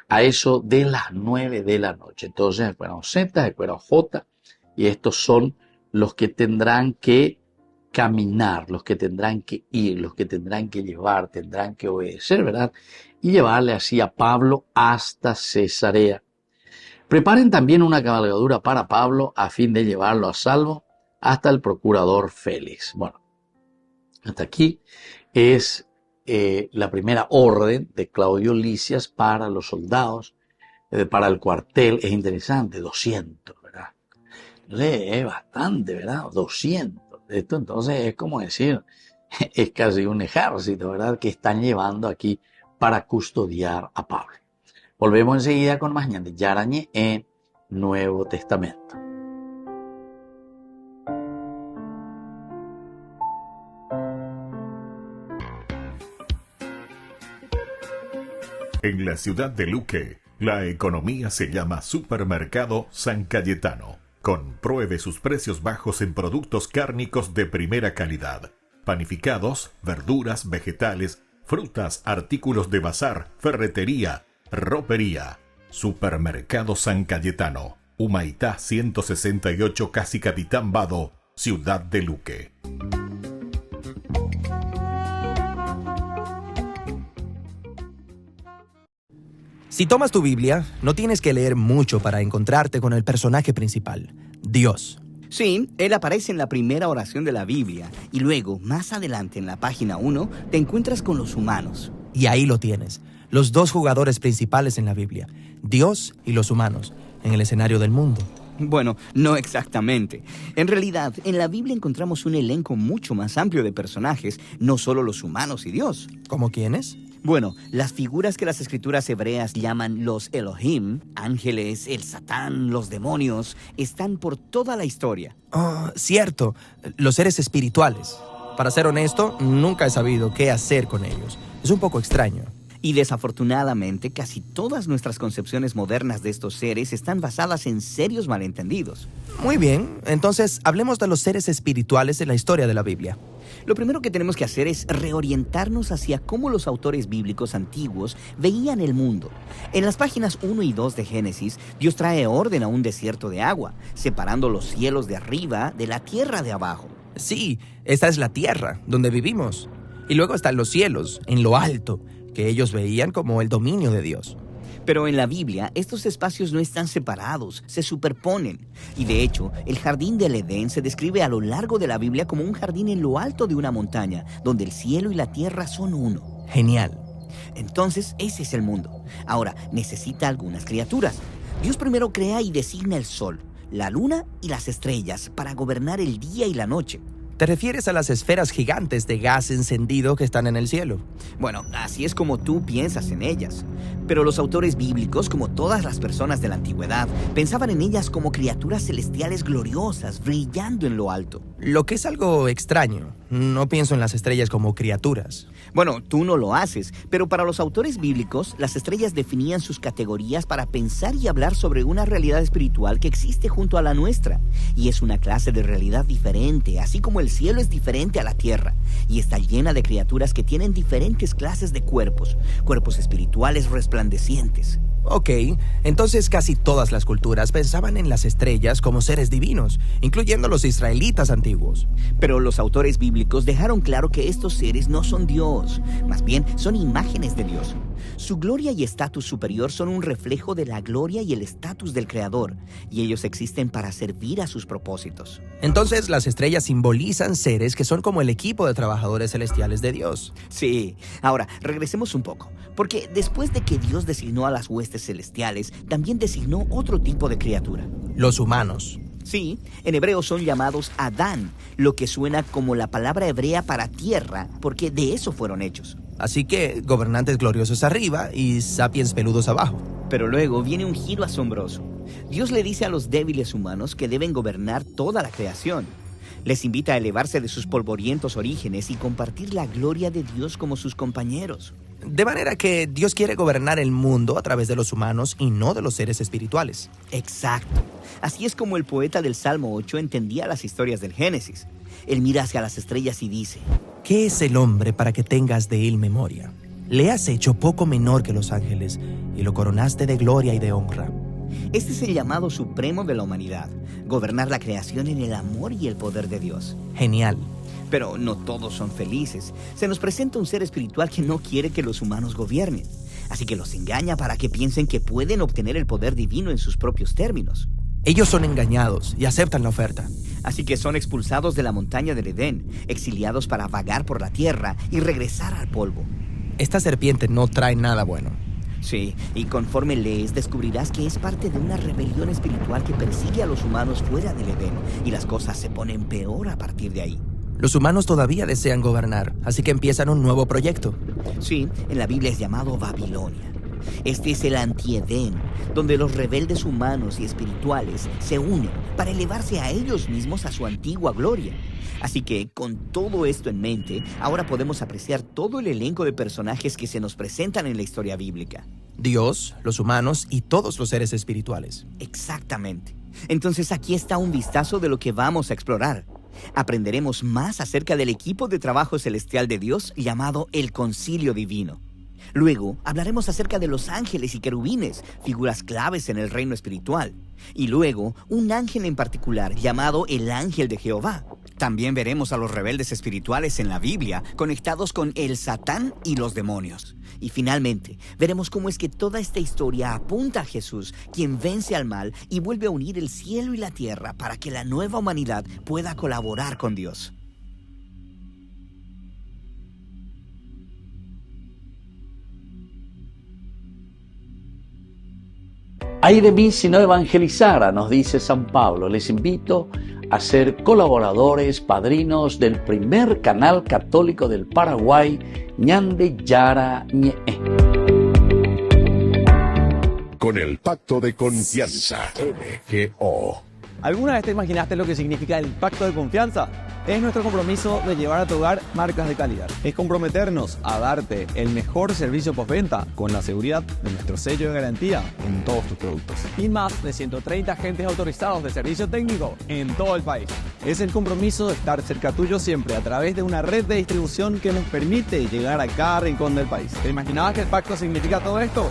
a eso de las 9 de la noche. Entonces, acuerdan Z, acuerdan J, y estos son los que tendrán que caminar, los que tendrán que ir, los que tendrán que llevar, tendrán que obedecer, ¿verdad? y llevarle así a Pablo hasta Cesarea. Preparen también una cabalgadura para Pablo a fin de llevarlo a salvo hasta el procurador Félix. Bueno, hasta aquí es la primera orden de Claudio Lisias para los soldados, para el cuartel. Es interesante, 200, ¿verdad? Es bastante, ¿verdad? 200. Esto entonces es como decir, es casi un ejército, ¿verdad? Que están llevando aquí para custodiar a Pablo. Volvemos enseguida con más Ñande Yarañe en Nuevo Testamento. En la ciudad de Luque, la economía se llama Supermercado San Cayetano. Compruebe sus precios bajos en productos cárnicos de primera calidad. Panificados, verduras, vegetales, frutas, artículos de bazar, ferretería, ropería. Supermercado San Cayetano. Humaitá 168, Casi Capitán Vado, ciudad de Luque. Si tomas tu Biblia, no tienes que leer mucho para encontrarte con el personaje principal, Dios. Sí, Él aparece en la primera oración de la Biblia y luego, más adelante en la página 1, te encuentras con los humanos. Y ahí lo tienes, los dos jugadores principales en la Biblia, Dios y los humanos, en el escenario del mundo. Bueno, no exactamente. En realidad, en la Biblia encontramos un elenco mucho más amplio de personajes, no solo los humanos y Dios. ¿Cómo quiénes? Bueno, las figuras que las escrituras hebreas llaman los Elohim, ángeles, el Satán, los demonios, están por toda la historia. Oh, cierto, los seres espirituales. Para ser honesto, nunca he sabido qué hacer con ellos. Es un poco extraño. Y desafortunadamente, casi todas nuestras concepciones modernas de estos seres están basadas en serios malentendidos. Muy bien, entonces hablemos de los seres espirituales en la historia de la Biblia. Lo primero que tenemos que hacer es reorientarnos hacia cómo los autores bíblicos antiguos veían el mundo. En las páginas 1 y 2 de Génesis, Dios trae orden a un desierto de agua, separando los cielos de arriba de la tierra de abajo. Sí, esta es la tierra, donde vivimos. Y luego están los cielos, en lo alto, que ellos veían como el dominio de Dios. Pero en la Biblia, estos espacios no están separados, se superponen. Y de hecho, el jardín del Edén se describe a lo largo de la Biblia como un jardín en lo alto de una montaña, donde el cielo y la tierra son uno. Genial. Entonces, ese es el mundo. Ahora, necesita algunas criaturas. Dios primero crea y designa el sol, la luna y las estrellas para gobernar el día y la noche. ¿Te refieres a las esferas gigantes de gas encendido que están en el cielo? Bueno, así es como tú piensas en ellas. Pero los autores bíblicos, como todas las personas de la antigüedad, pensaban en ellas como criaturas celestiales gloriosas, brillando en lo alto. Lo que es algo extraño. No pienso en las estrellas como criaturas. Bueno, tú no lo haces, pero para los autores bíblicos, las estrellas definían sus categorías para pensar y hablar sobre una realidad espiritual que existe junto a la nuestra. Y es una clase de realidad diferente, así como el cielo es diferente a la tierra. Y está llena de criaturas que tienen diferentes clases de cuerpos espirituales resplandecientes. Ok, entonces casi todas las culturas pensaban en las estrellas como seres divinos, incluyendo los israelitas antiguos. Pero los autores bíblicos dejaron claro que estos seres no son Dios, más bien son imágenes de Dios. Su gloria y estatus superior son un reflejo de la gloria y el estatus del Creador, y ellos existen para servir a sus propósitos. Entonces las estrellas simbolizan seres que son como el equipo de trabajadores celestiales de Dios. Sí, ahora regresemos un poco, porque después de que Dios designó a las huestes celestiales, también designó otro tipo de criatura. Los humanos. Sí, en hebreo son llamados Adán, lo que suena como la palabra hebrea para tierra, porque de eso fueron hechos. Así que gobernantes gloriosos arriba y sapiens peludos abajo. Pero luego viene un giro asombroso. Dios le dice a los débiles humanos que deben gobernar toda la creación. Les invita a elevarse de sus polvorientos orígenes y compartir la gloria de Dios como sus compañeros. De manera que Dios quiere gobernar el mundo a través de los humanos y no de los seres espirituales. Exacto. Así es como el poeta del Salmo 8 entendía las historias del Génesis. Él mira hacia las estrellas y dice: ¿Qué es el hombre para que tengas de él memoria? Le has hecho poco menor que los ángeles y lo coronaste de gloria y de honra. Este es el llamado supremo de la humanidad, gobernar la creación en el amor y el poder de Dios. Genial. Pero no todos son felices. Se nos presenta un ser espiritual que no quiere que los humanos gobiernen. Así que los engaña para que piensen que pueden obtener el poder divino en sus propios términos. Ellos son engañados y aceptan la oferta. Así que son expulsados de la montaña del Edén, exiliados para vagar por la tierra y regresar al polvo. Esta serpiente no trae nada bueno. Sí, y conforme lees descubrirás que es parte de una rebelión espiritual que persigue a los humanos fuera del Edén, y las cosas se ponen peor a partir de ahí. Los humanos todavía desean gobernar, así que empiezan un nuevo proyecto. Sí, en la Biblia es llamado Babilonia. Este es el anti-Edén, donde los rebeldes humanos y espirituales se unen para elevarse a ellos mismos a su antigua gloria. Así que, con todo esto en mente, ahora podemos apreciar todo el elenco de personajes que se nos presentan en la historia bíblica. Dios, los humanos y todos los seres espirituales. Exactamente. Entonces aquí está un vistazo de lo que vamos a explorar. Aprenderemos más acerca del equipo de trabajo celestial de Dios llamado el Concilio Divino. Luego hablaremos acerca de los ángeles y querubines, figuras claves en el reino espiritual. Y luego, un ángel en particular llamado el Ángel de Jehová. También veremos a los rebeldes espirituales en la Biblia, conectados con el Satán y los demonios. Y finalmente, veremos cómo es que toda esta historia apunta a Jesús, quien vence al mal y vuelve a unir el cielo y la tierra para que la nueva humanidad pueda colaborar con Dios. Ay de mí si no evangelizara, nos dice San Pablo. Les invito a ser colaboradores, padrinos del primer canal católico del Paraguay, Ñande Yara Ñe. Con el pacto de confianza, MGO. ¿Alguna vez te imaginaste lo que significa el pacto de confianza? Es nuestro compromiso de llevar a tu hogar marcas de calidad. Es comprometernos a darte el mejor servicio postventa con la seguridad de nuestro sello de garantía en todos tus productos. Y más de 130 agentes autorizados de servicio técnico en todo el país. Es el compromiso de estar cerca tuyo siempre a través de una red de distribución que nos permite llegar a cada rincón del país. ¿Te imaginabas que el pacto significa todo esto?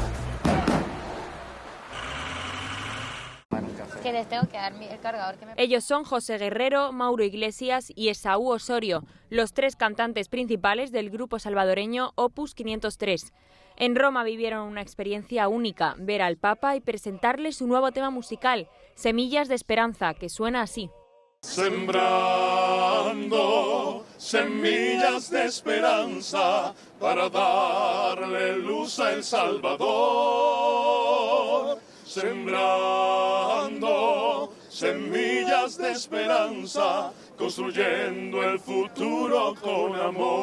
Que les tengo que dar el cargador que me... Ellos son José Guerrero, Mauro Iglesias y Esaú Osorio, los tres cantantes principales del grupo salvadoreño Opus 503. En Roma vivieron una experiencia única, ver al Papa y presentarle su nuevo tema musical, Semillas de Esperanza, que suena así. Sembrando semillas de esperanza para darle luz a El Salvador. Sembrando semillas de esperanza, construyendo el futuro con amor.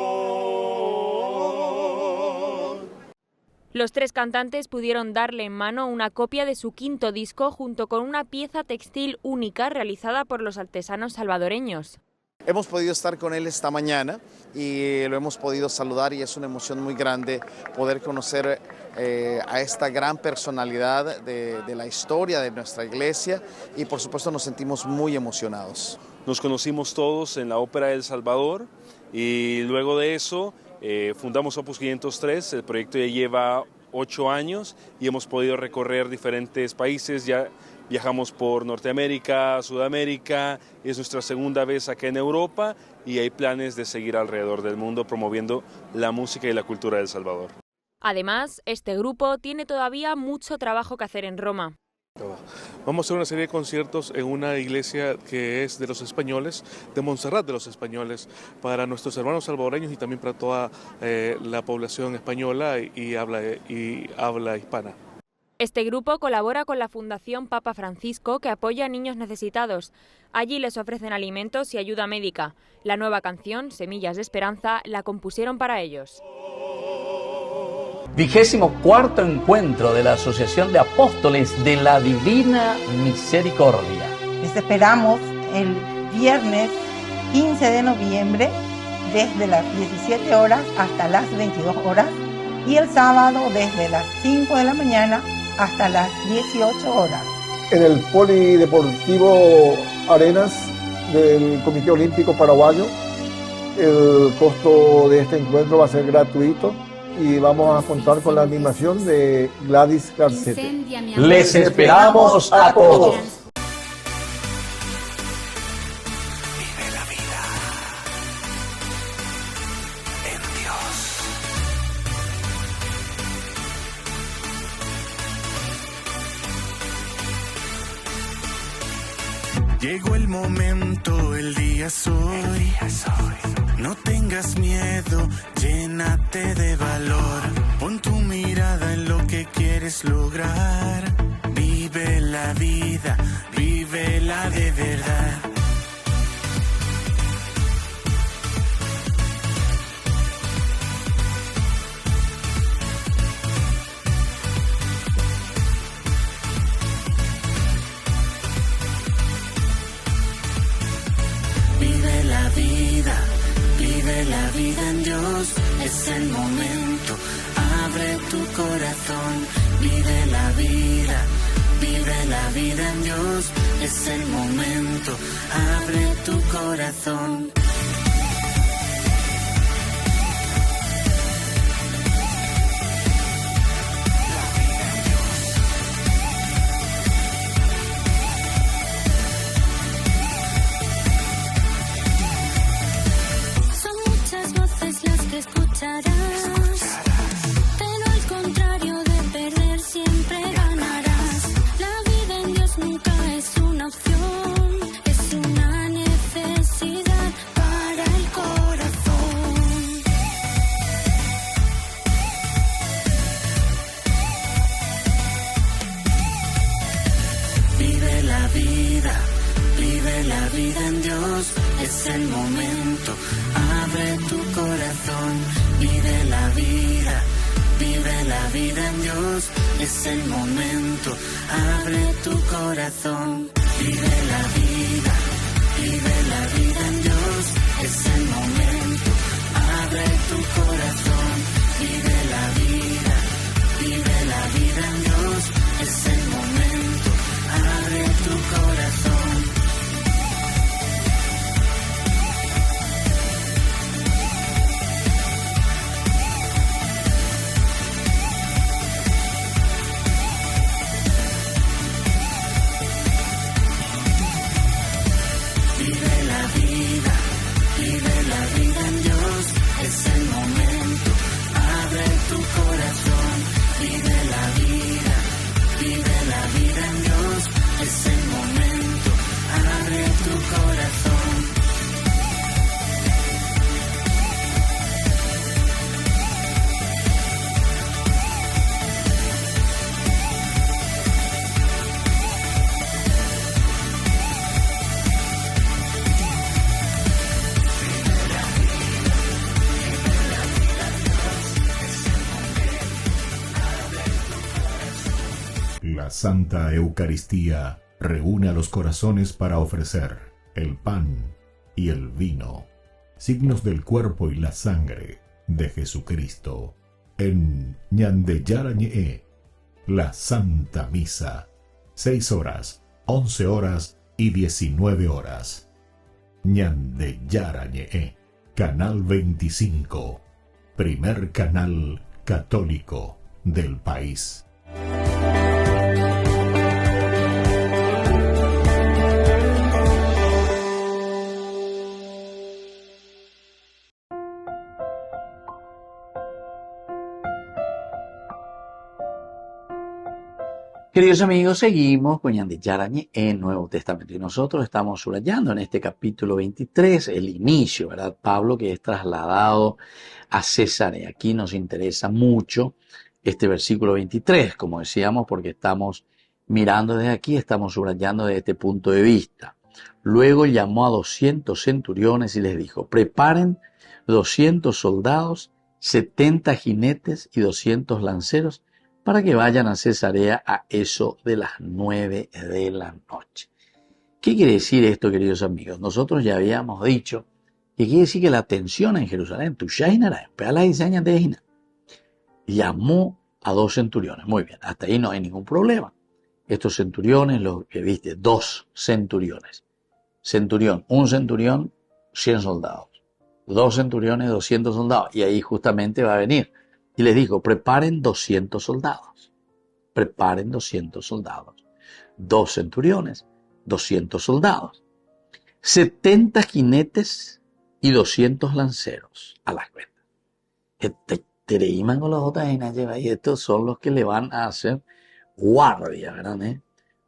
Los tres cantantes pudieron darle en mano una copia de su quinto disco junto con una pieza textil única realizada por los artesanos salvadoreños. Hemos podido estar con él esta mañana y lo hemos podido saludar y es una emoción muy grande poder conocer a esta gran personalidad de la historia de nuestra iglesia y por supuesto nos sentimos muy emocionados. Nos conocimos todos en la Ópera de El Salvador y luego de eso fundamos Opus 503, el proyecto ya lleva 8 años y hemos podido recorrer diferentes países, ya viajamos por Norteamérica, Sudamérica, es nuestra segunda vez acá en Europa y hay planes de seguir alrededor del mundo promoviendo la música y la cultura de El Salvador. Además, este grupo tiene todavía mucho trabajo que hacer en Roma. Vamos a hacer una serie de conciertos en una iglesia que es de los españoles, de Montserrat de los españoles, para nuestros hermanos salvadoreños y también para toda la población española y habla hispana. Este grupo colabora con la Fundación Papa Francisco, que apoya a niños necesitados. Allí les ofrecen alimentos y ayuda médica. La nueva canción, Semillas de Esperanza, la compusieron para ellos. 24º encuentro de la Asociación de Apóstoles de la Divina Misericordia. Les esperamos el viernes 15 de noviembre desde las 17 horas hasta las 22 horas y el sábado desde las 5 de la mañana hasta las 18 horas. En el Polideportivo Arenas del Comité Olímpico Paraguayo, el costo de este encuentro va a ser gratuito y vamos a contar con la animación de Gladys Garcete. Les esperamos a todos. Llegó el momento, el día es hoy. No tengas miedo, llénate de valor. Pon tu mirada en lo que quieres lograr. Vive la vida, vívela de verdad. Vive la vida en Dios, es el momento, abre tu corazón, vive la vida en Dios, es el momento, abre tu corazón. Escucharás, pero al contrario de perder siempre ganarás. La vida en Dios nunca es una opción, es una necesidad para el corazón. Vive la vida en Dios, es el momento, abre tu corazón. Vive la vida en Dios, es el momento, abre tu corazón. Vive la vida en Dios, es el momento, abre tu corazón. Vive la vida en Dios, es el momento, abre tu corazón. Es el momento, abre tu corazón, vive la vida en Dios, es el momento, abre tu corazón. La Santa Eucaristía reúne a los corazones para ofrecer el pan y el vino, signos del cuerpo y la sangre de Jesucristo. En Ñandeyarañe'e, la Santa Misa, 6 horas, 11 horas y 19 horas. Ñandeyarañe'e, Canal 25, primer canal católico del país. Queridos amigos, seguimos con Ñandeyarañe'e en Nuevo Testamento y nosotros estamos subrayando en este capítulo 23 el inicio, ¿verdad? Pablo que es trasladado a Cesarea. Aquí nos interesa mucho este versículo 23, como decíamos, porque estamos mirando desde aquí, estamos subrayando desde este punto de vista. Luego llamó a 200 centuriones y les dijo: preparen 200 soldados, 70 jinetes y 200 lanceros para que vayan a Cesarea a eso de las 9 de la noche. ¿Qué quiere decir esto, queridos amigos? Nosotros ya habíamos dicho que quiere decir que la tensión en Jerusalén, llamó a 2 centuriones. Muy bien, hasta ahí no hay ningún problema. Estos centuriones, los que viste, 2 centuriones. Centurión, un centurión, 100 soldados. 2 centuriones, 200 soldados. Y ahí justamente va a venir. Y les dijo: preparen 200 soldados. Preparen 200 soldados. 2 centuriones, 200 soldados. 70 jinetes y 200 lanceros a las cuentas. Y estos son los que le van a hacer guardia, ¿verdad?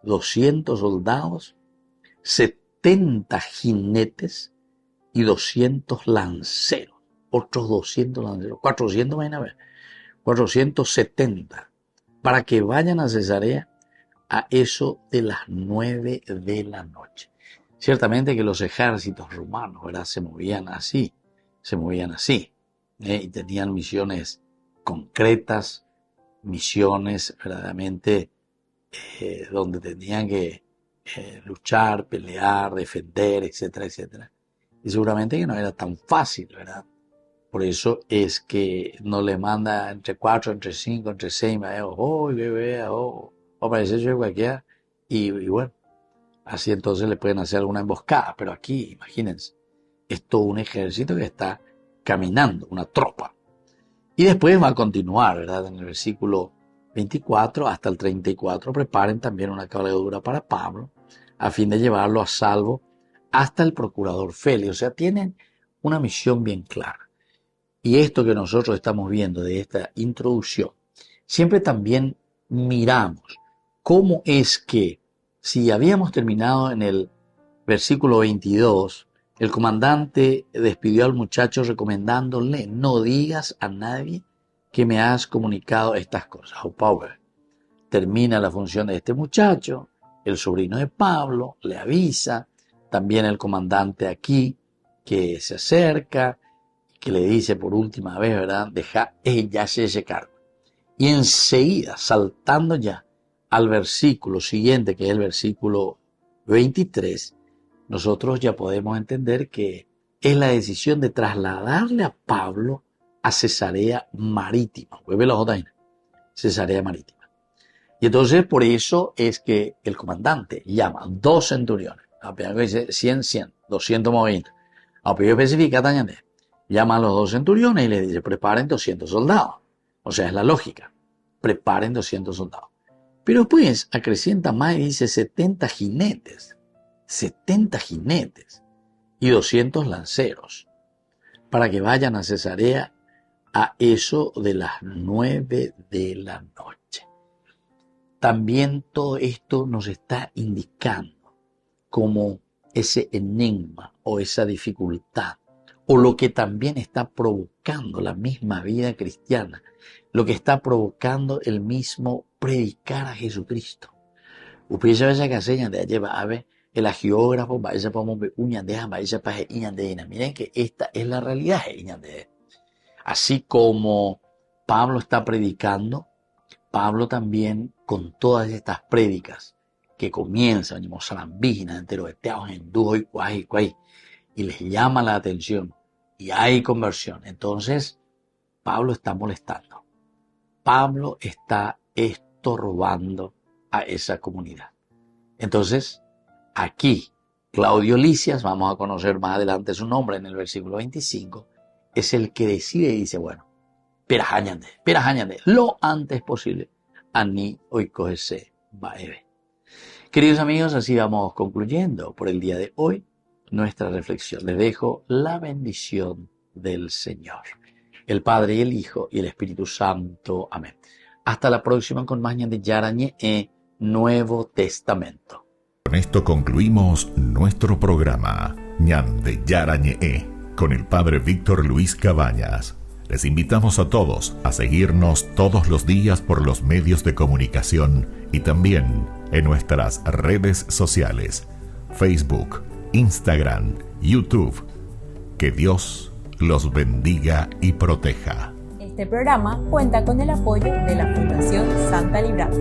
200 soldados, 70 70 jinetes y 200 lanceros. Otros 200 lanceros. 400, vayan a ver. 470. Para que vayan a Cesarea a eso de las 9 de la noche. Ciertamente que los ejércitos romanos, ¿verdad?, se movían así, y tenían misiones concretas, misiones verdaderamente donde tenían que luchar, pelear, defender, etcétera, etcétera. Y seguramente que no era tan fácil, ¿verdad? Por eso es que no le manda entre 4, entre 5, entre 6, aparece yo cualquiera, y bueno, así entonces le pueden hacer alguna emboscada, pero aquí, imagínense, es todo un ejército que está caminando, una tropa. Y después va a continuar, ¿verdad? En el versículo 24 hasta el 34, preparen también una cabalgadura para Pablo, a fin de llevarlo a salvo hasta el procurador Félix. O sea, tienen una misión bien clara. Y esto que nosotros estamos viendo de esta introducción, siempre también miramos cómo es que, si habíamos terminado en el versículo 22, el comandante despidió al muchacho recomendándole: no digas a nadie que me has comunicado estas cosas. Power. Termina la función de este muchacho, el sobrino de Pablo le avisa, también el comandante aquí que se acerca, que le dice por última vez, ¿verdad?, deja ella ese cargo. Y enseguida, saltando ya al versículo siguiente, que es el versículo 23, nosotros ya podemos entender que es la decisión de trasladarle a Pablo a Cesarea Marítima. Vuelve la J, Cesarea Marítima. Y entonces por eso es que el comandante llama 2 centuriones. Apenas dice 100, 200 movimientos. Apenas especifica también. Llama a los 2 centuriones y le dice: preparen 200 soldados. O sea, es la lógica. Preparen 200 soldados. Pero pues acrecienta más y dice 70 jinetes. 70 jinetes y 200 lanceros, para que vayan a Cesarea a eso de las 9 de la noche. También todo esto nos está indicando como ese enigma o esa dificultad, o lo que también está provocando la misma vida cristiana, lo que está provocando el mismo predicar a Jesucristo. Usted sabe que enseñan de allá a ver el geógrafo, vaya para vaya para miren que esta es la realidad. Así como Pablo está predicando, Pablo también con todas estas prédicas que comienzan, y les llama la atención y hay conversión, entonces Pablo está molestando. Pablo está estorbando a esa comunidad. Entonces, aquí, Claudio Lisias, vamos a conocer más adelante su nombre en el versículo 25, es el que decide y dice: bueno, perajáñande, lo antes posible, ani oikojese baebe. Queridos amigos, así vamos concluyendo por el día de hoy nuestra reflexión. Les dejo la bendición del Señor, el Padre y el Hijo y el Espíritu Santo. Amén. Hasta la próxima con más de Yarañe Nuevo Testamento. Con esto concluimos nuestro programa Ñan de Yarañe con el Padre Víctor Luis Cabañas. Les invitamos a todos a seguirnos todos los días por los medios de comunicación y también en nuestras redes sociales, Facebook, Instagram, YouTube. Que Dios los bendiga y proteja. Este programa cuenta con el apoyo de la Fundación Santa Librada.